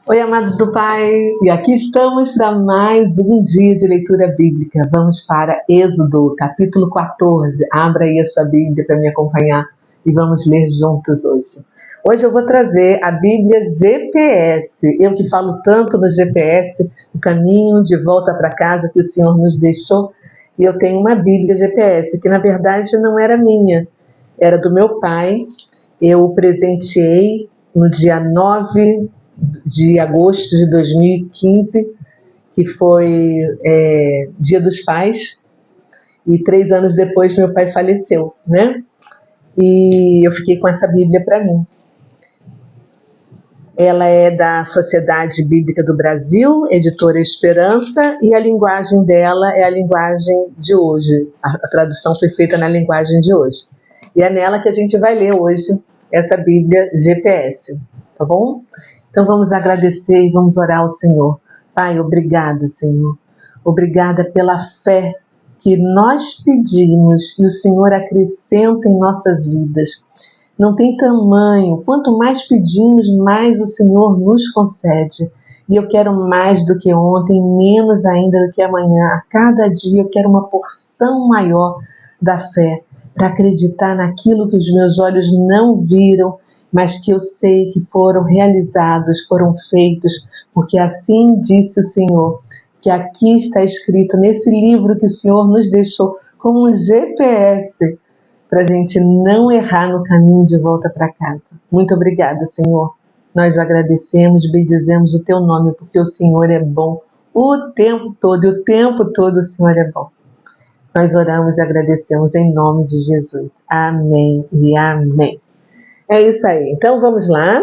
Oi, amados do Pai, e aqui estamos para mais um dia de leitura bíblica. Vamos para Êxodo, capítulo 14. Abra aí a sua Bíblia para me acompanhar e vamos ler juntos hoje. Hoje eu vou trazer a Bíblia GPS. Eu que falo tanto no GPS, o caminho de volta para casa que o Senhor nos deixou. E eu tenho uma Bíblia GPS, que na verdade não era minha, era do meu pai. Eu o presenteei no dia 9 de agosto de 2015, que foi Dia dos Pais, e 3 anos depois meu pai faleceu, né? E eu fiquei com essa Bíblia para mim. Ela é da Sociedade Bíblica do Brasil, editora Esperança, e a linguagem dela é a linguagem de hoje. A tradução foi feita na linguagem de hoje. E é nela que a gente vai ler hoje essa Bíblia GPS, tá bom? Então vamos agradecer e vamos orar ao Senhor. Pai, obrigada, Senhor. Obrigada pela fé que nós pedimos e o Senhor acrescenta em nossas vidas. Não tem tamanho. Quanto mais pedimos, mais o Senhor nos concede. E eu quero mais do que ontem, menos ainda do que amanhã. A cada dia eu quero uma porção maior da fé, para acreditar naquilo que os meus olhos não viram, mas que eu sei que foram realizados, foram feitos, porque assim disse o Senhor, que aqui está escrito nesse livro que o Senhor nos deixou como um GPS, para a gente não errar no caminho de volta para casa. Muito obrigada, Senhor. Nós agradecemos, bendizemos o Teu nome, porque o Senhor é bom o tempo todo, e o tempo todo o Senhor é bom. Nós oramos e agradecemos em nome de Jesus. Amém e amém. É isso aí. Então vamos lá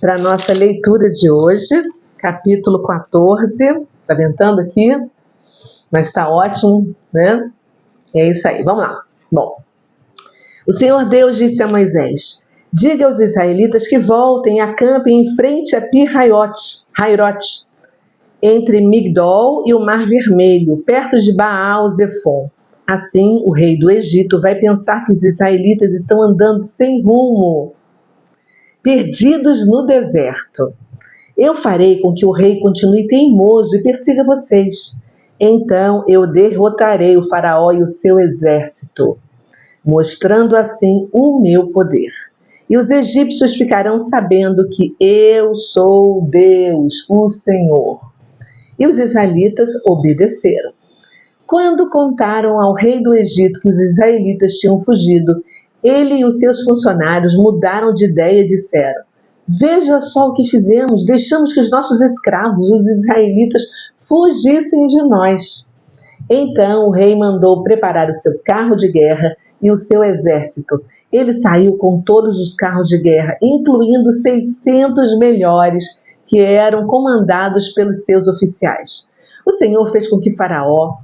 para a nossa leitura de hoje, capítulo 14. Está ventando aqui, mas está ótimo, né? É isso aí. Vamos lá. Bom, o Senhor Deus disse a Moisés: diga aos israelitas que voltem e acampem em frente a Pi-Hairote, entre Migdol e o Mar Vermelho, perto de Baal-Zefon. Assim, o rei do Egito vai pensar que os israelitas estão andando sem rumo, perdidos no deserto. Eu farei com que o rei continue teimoso e persiga vocês. Então eu derrotarei o faraó e o seu exército, mostrando assim o meu poder. E os egípcios ficarão sabendo que eu sou Deus, o Senhor. E os israelitas obedeceram. Quando contaram ao rei do Egito que os israelitas tinham fugido, ele e os seus funcionários mudaram de ideia e disseram: veja só o que fizemos, deixamos que os nossos escravos, os israelitas, fugissem de nós. Então o rei mandou preparar o seu carro de guerra e o seu exército. Ele saiu com todos os carros de guerra, incluindo 600 melhores, que eram comandados pelos seus oficiais. O Senhor fez com que Faraó,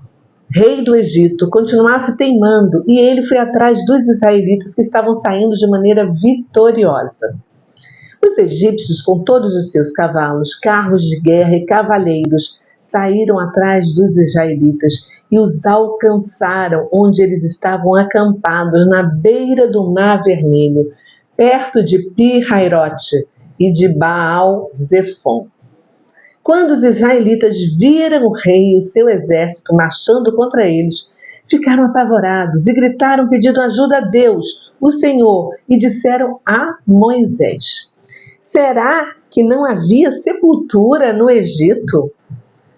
rei do Egito, continuasse teimando, e ele foi atrás dos israelitas que estavam saindo de maneira vitoriosa. Os egípcios, com todos os seus cavalos, carros de guerra e cavaleiros, saíram atrás dos israelitas e os alcançaram onde eles estavam acampados, na beira do Mar Vermelho, perto de Pi-Hairote e de Baal-Zefon. Quando os israelitas viram o rei e o seu exército marchando contra eles, ficaram apavorados e gritaram pedindo ajuda a Deus, o Senhor, e disseram a Moisés: será que não havia sepultura no Egito?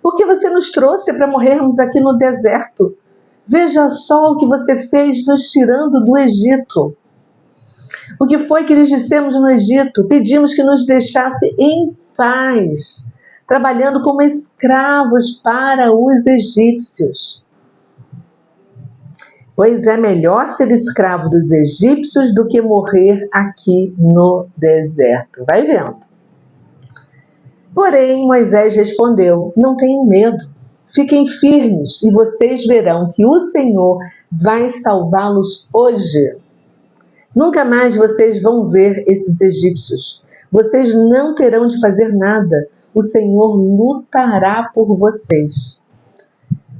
Por que você nos trouxe para morrermos aqui no deserto? Veja só o que você fez nos tirando do Egito. O que foi que lhes dissemos no Egito? Pedimos que nos deixasse em paz, trabalhando como escravos para os egípcios. Pois é melhor ser escravo dos egípcios do que morrer aqui no deserto. Vai vendo. Porém, Moisés respondeu: não tenham medo, fiquem firmes e vocês verão que o Senhor vai salvá-los hoje. Nunca mais vocês vão ver esses egípcios. Vocês não terão de fazer nada. O Senhor lutará por vocês.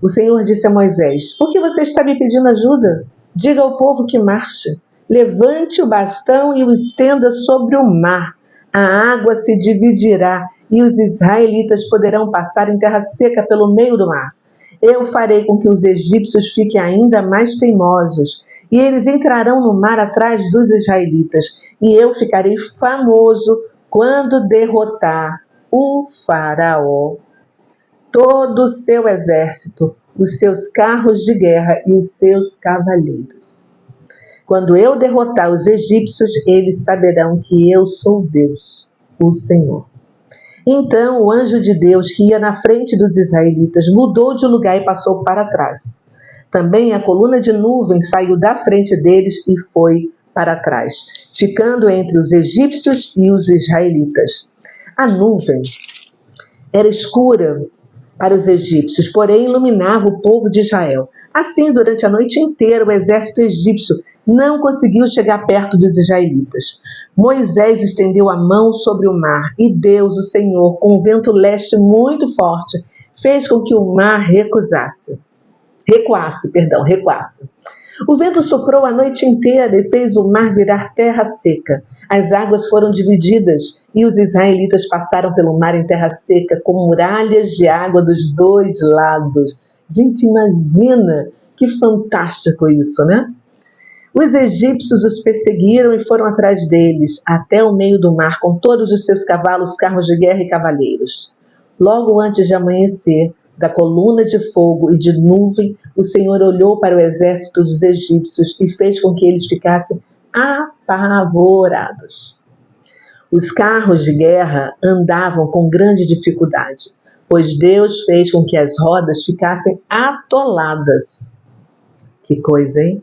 O Senhor disse a Moisés: por que você está me pedindo ajuda? Diga ao povo que marche. Levante o bastão e o estenda sobre o mar. A água se dividirá e os israelitas poderão passar em terra seca pelo meio do mar. Eu farei com que os egípcios fiquem ainda mais teimosos, e eles entrarão no mar atrás dos israelitas, e eu ficarei famoso quando derrotar o faraó, todo o seu exército, os seus carros de guerra e os seus cavaleiros. Quando eu derrotar os egípcios, eles saberão que eu sou Deus, o Senhor. Então o anjo de Deus, que ia na frente dos israelitas, mudou de lugar e passou para trás. Também a coluna de nuvem saiu da frente deles e foi para trás, ficando entre os egípcios e os israelitas. A nuvem era escura para os egípcios, porém iluminava o povo de Israel. Assim, durante a noite inteira, o exército egípcio não conseguiu chegar perto dos israelitas. Moisés estendeu a mão sobre o mar e Deus, o Senhor, com um vento leste muito forte, fez com que o mar recuasse. O vento soprou a noite inteira e fez o mar virar terra seca. As águas foram divididas e os israelitas passaram pelo mar em terra seca, com muralhas de água dos dois lados. Gente, imagina que fantástico isso, né? Os egípcios os perseguiram e foram atrás deles, até o meio do mar, com todos os seus cavalos, carros de guerra e cavaleiros. Logo antes de amanhecer, da coluna de fogo e de nuvem, o Senhor olhou para o exército dos egípcios e fez com que eles ficassem apavorados. Os carros de guerra andavam com grande dificuldade, pois Deus fez com que as rodas ficassem atoladas. Que coisa, hein?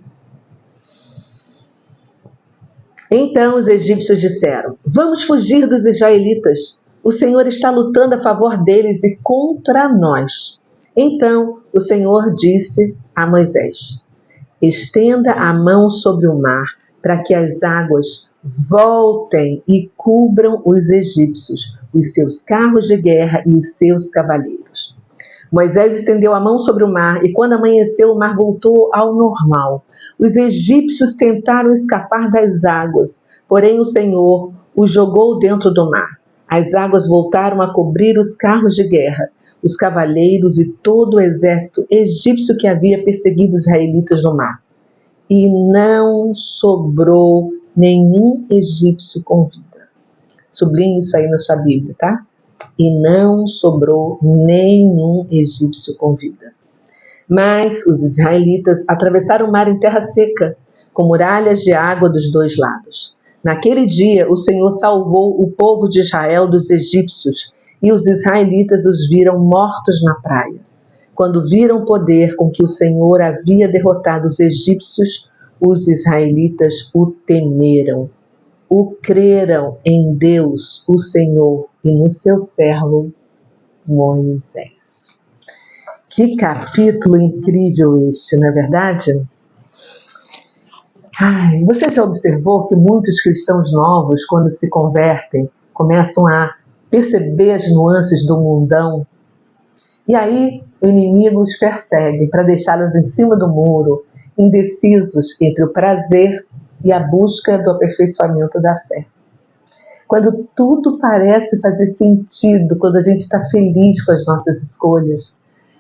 Então os egípcios disseram: vamos fugir dos israelitas. O Senhor está lutando a favor deles e contra nós. Então o Senhor disse a Moisés: estenda a mão sobre o mar, para que as águas voltem e cubram os egípcios, os seus carros de guerra e os seus cavaleiros. Moisés estendeu a mão sobre o mar e quando amanheceu o mar voltou ao normal. Os egípcios tentaram escapar das águas, porém o Senhor os jogou dentro do mar. As águas voltaram a cobrir os carros de guerra, os cavaleiros e todo o exército egípcio que havia perseguido os israelitas no mar. E não sobrou nenhum egípcio com vida. Sublinhe isso aí na sua Bíblia, tá? E não sobrou nenhum egípcio com vida. Mas os israelitas atravessaram o mar em terra seca, com muralhas de água dos dois lados. Naquele dia, o Senhor salvou o povo de Israel dos egípcios, e os israelitas os viram mortos na praia. Quando viram o poder com que o Senhor havia derrotado os egípcios, os israelitas o temeram. O creram em Deus, o Senhor, e no seu servo Moisés. Que capítulo incrível este, não é verdade? Você já observou que muitos cristãos novos, quando se convertem, começam a perceber as nuances do mundão? E aí o inimigo os persegue para deixá-los em cima do muro, indecisos entre o prazer e a busca do aperfeiçoamento da fé. Quando tudo parece fazer sentido, quando a gente está feliz com as nossas escolhas,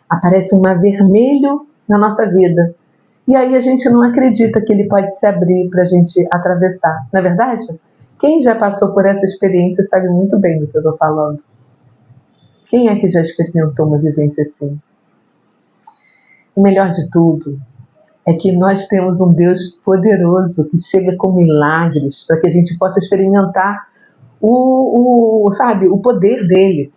aparece um mar vermelho na nossa vida. E aí a gente não acredita que ele pode se abrir para a gente atravessar. Não é verdade? Quem já passou por essa experiência sabe muito bem do que eu estou falando. Quem é que já experimentou uma vivência assim? O melhor de tudo é que nós temos um Deus poderoso que chega com milagres para que a gente possa experimentar o poder dele.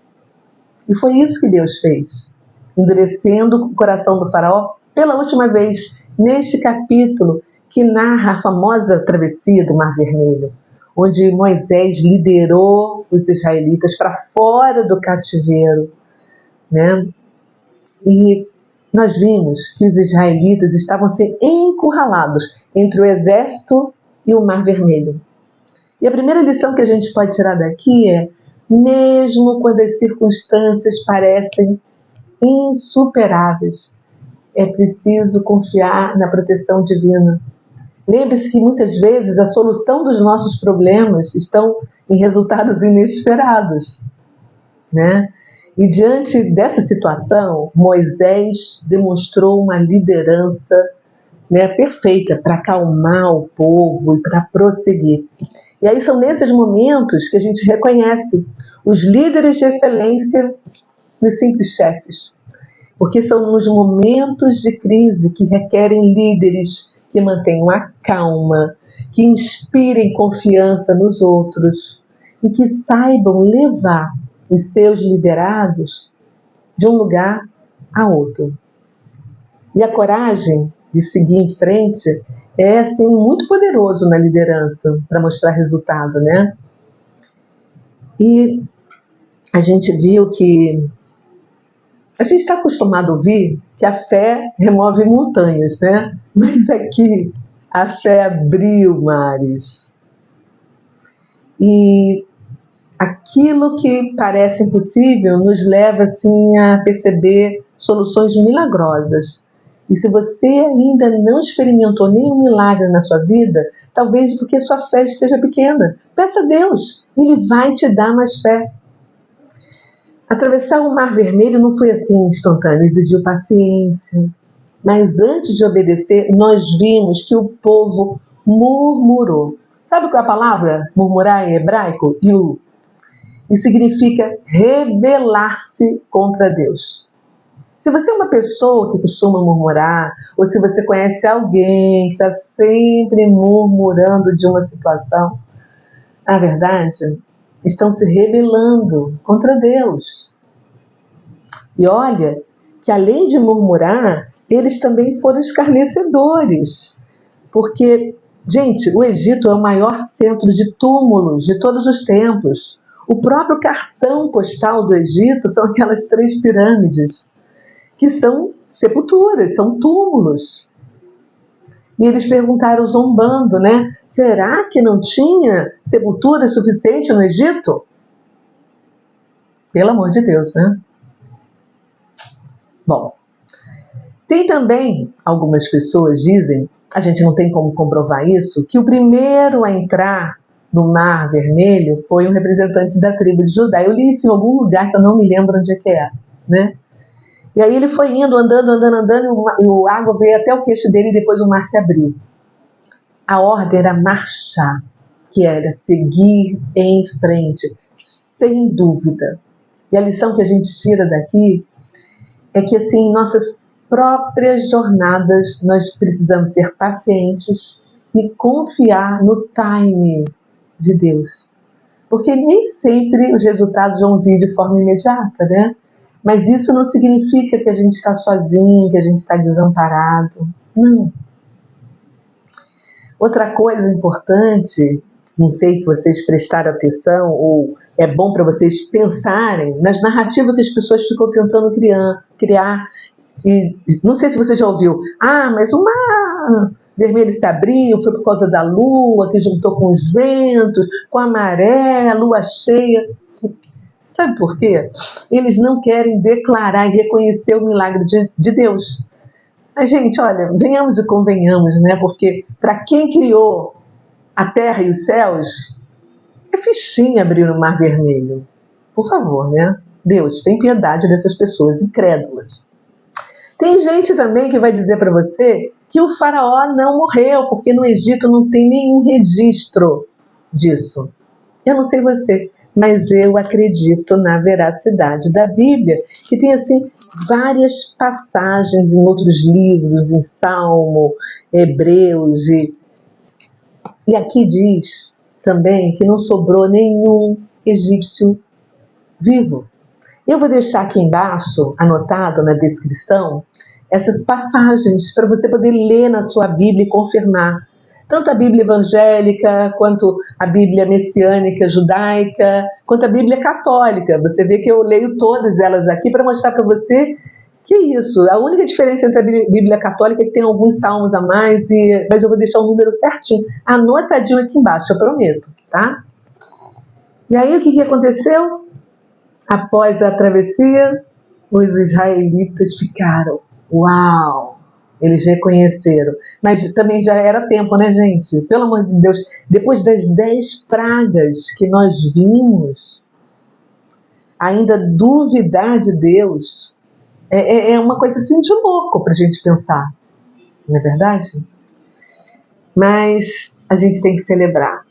E foi isso que Deus fez, endurecendo o coração do faraó pela última vez, neste capítulo que narra a famosa travessia do Mar Vermelho, onde Moisés liderou os israelitas para fora do cativeiro, né? E nós vimos que os israelitas estavam sendo encurralados entre o exército e o Mar Vermelho. E a primeira lição que a gente pode tirar daqui é: mesmo quando as circunstâncias parecem insuperáveis, é preciso confiar na proteção divina. Lembre-se que muitas vezes a solução dos nossos problemas estão em resultados inesperados. né? E diante dessa situação, Moisés demonstrou uma liderança, né, perfeita para acalmar o povo e para prosseguir. E aí são nesses momentos que a gente reconhece os líderes de excelência nos simples chefes. Porque são nos momentos de crise que requerem líderes que mantenham a calma, que inspirem confiança nos outros e que saibam levar os seus liderados de um lugar a outro. E a coragem de seguir em frente é, assim, muito poderoso na liderança para mostrar resultado, né? E a gente viu que a gente está acostumado a ouvir que a fé remove montanhas, né? Mas aqui a fé abriu mares. E aquilo que parece impossível nos leva assim a perceber soluções milagrosas. E se você ainda não experimentou nenhum milagre na sua vida, talvez porque sua fé esteja pequena. Peça a Deus, Ele vai te dar mais fé. Atravessar o Mar Vermelho não foi assim instantâneo, exigiu paciência. Mas antes de obedecer, nós vimos que o povo murmurou. Sabe qual é a palavra murmurar em hebraico? Yu. E significa rebelar-se contra Deus. Se você é uma pessoa que costuma murmurar, ou se você conhece alguém que está sempre murmurando de uma situação, na verdade, estão se rebelando contra Deus. E olha que além de murmurar, eles também foram escarnecedores. Porque, gente, o Egito é o maior centro de túmulos de todos os tempos. O próprio cartão postal do Egito são aquelas 3 pirâmides, que são sepulturas, são túmulos. E eles perguntaram zombando, né? Será que não tinha sepultura suficiente no Egito? Pelo amor de Deus, né? Bom, tem também, algumas pessoas dizem, a gente não tem como comprovar isso, que o primeiro a entrar no Mar Vermelho foi um representante da tribo de Judá. Eu li isso em algum lugar que eu não me lembro onde é, né? E aí ele foi indo, andando, e o água veio até o queixo dele e depois o mar se abriu. A ordem era marchar, que era seguir em frente, sem dúvida. E a lição que a gente tira daqui é que, assim, em nossas próprias jornadas, nós precisamos ser pacientes e confiar no time de Deus. Porque nem sempre os resultados vão vir de forma imediata, né? Mas isso não significa que a gente está sozinho, que a gente está desamparado. Não. Outra coisa importante, não sei se vocês prestaram atenção ou é bom para vocês pensarem nas narrativas que as pessoas ficam tentando criar. E não sei se você já ouviu. Mas o Mar Vermelho se abriu, foi por causa da lua, que juntou com os ventos, com a maré, a lua cheia. Sabe por quê? Eles não querem declarar e reconhecer o milagre de Deus. Mas, gente, olha, venhamos e convenhamos, né? Porque para quem criou a terra e os céus, é fichinha abrir o Mar Vermelho. Por favor, né? Deus, tem piedade dessas pessoas incrédulas. Tem gente também que vai dizer para você que o faraó não morreu, porque no Egito não tem nenhum registro disso. Eu não sei você, mas eu acredito na veracidade da Bíblia, que tem, assim, várias passagens em outros livros, em Salmo, Hebreus, e aqui diz também que não sobrou nenhum egípcio vivo. Eu vou deixar aqui embaixo, anotado na descrição, essas passagens para você poder ler na sua Bíblia e confirmar. Tanto a Bíblia evangélica, quanto a Bíblia messiânica judaica, quanto a Bíblia católica. Você vê que eu leio todas elas aqui para mostrar para você que é isso. A única diferença entre a Bíblia católica é que tem alguns salmos a mais, mas eu vou deixar o número certinho, anotadinho aqui embaixo, eu prometo, tá? E aí o que aconteceu? Após a travessia, os israelitas ficaram, uau! Eles reconheceram. Mas também já era tempo, né, gente? Pelo amor de Deus. Depois das 10 pragas que nós vimos, ainda duvidar de Deus é uma coisa assim de louco para a gente pensar, não é verdade? Mas a gente tem que celebrar,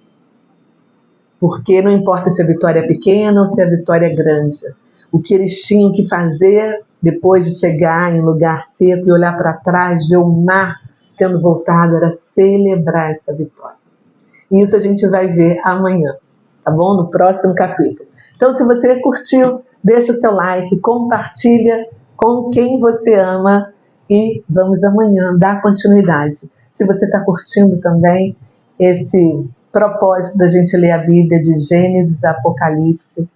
porque não importa se a vitória é pequena ou se a vitória é grande. O que eles tinham que fazer depois de chegar em um lugar seco e olhar para trás, ver o mar tendo voltado, era celebrar essa vitória. E isso a gente vai ver amanhã, tá bom? No próximo capítulo. Então, se você curtiu, deixa o seu like, compartilha com quem você ama e vamos amanhã dar continuidade. Se você está curtindo também esse propósito da gente ler a Bíblia de Gênesis a Apocalipse,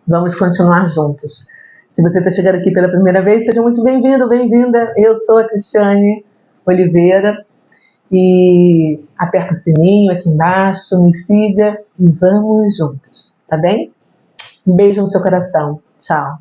vamos continuar juntos. Se você está chegando aqui pela primeira vez, seja muito bem-vindo, bem-vinda. Eu sou a Cristiane Oliveira e aperta o sininho aqui embaixo, me siga e vamos juntos, tá bem? Um beijo no seu coração. Tchau.